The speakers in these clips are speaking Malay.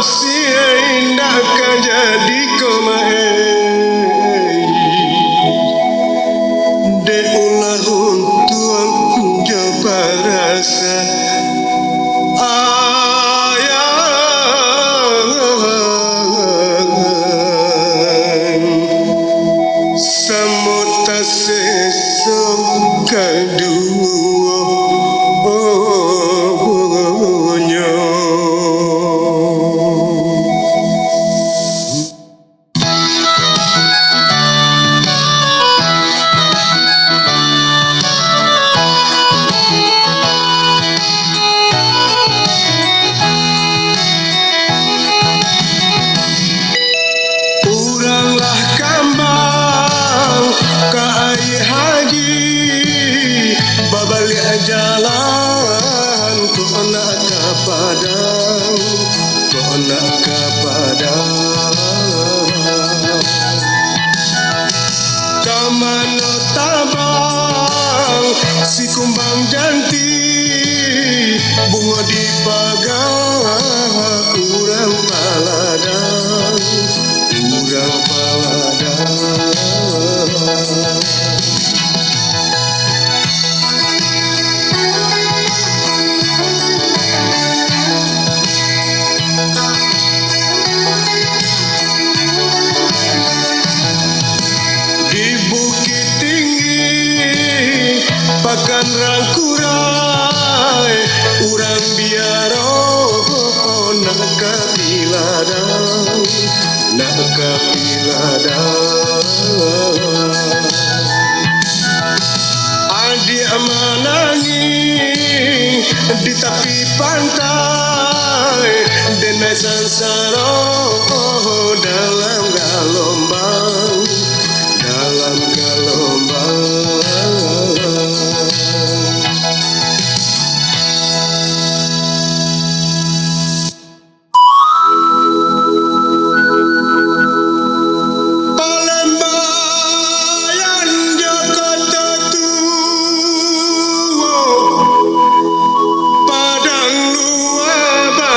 manusia indah kan jadi kemae de ulah untuang coba rasa samota sesong kadua uranglah kambang ka ai haji babalik jalan ko nak ka padang kamano tabang si kumbang janti bunga di pagang urang paladang di bukit tinggi pakan rangkurai urang biaro nak kapiladang adik menangi di tepi pantai denai sansaro dalam gelombang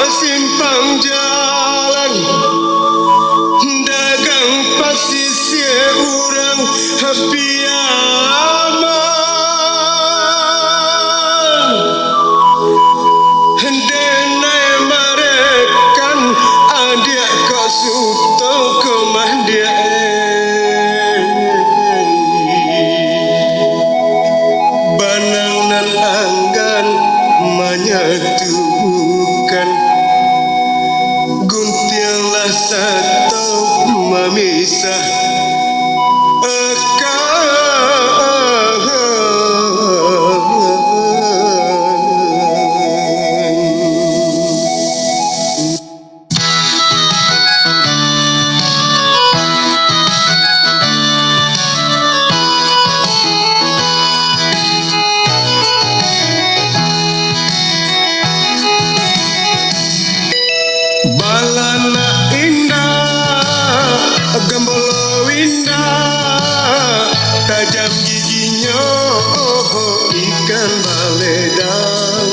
simpang jalan dagang pasisir urang piaman denai marekan adik kau suto kemandia banang nan anggan menyatukan guntinglah satu memisah balana indah gembolo indah tajam giginya ikan baledang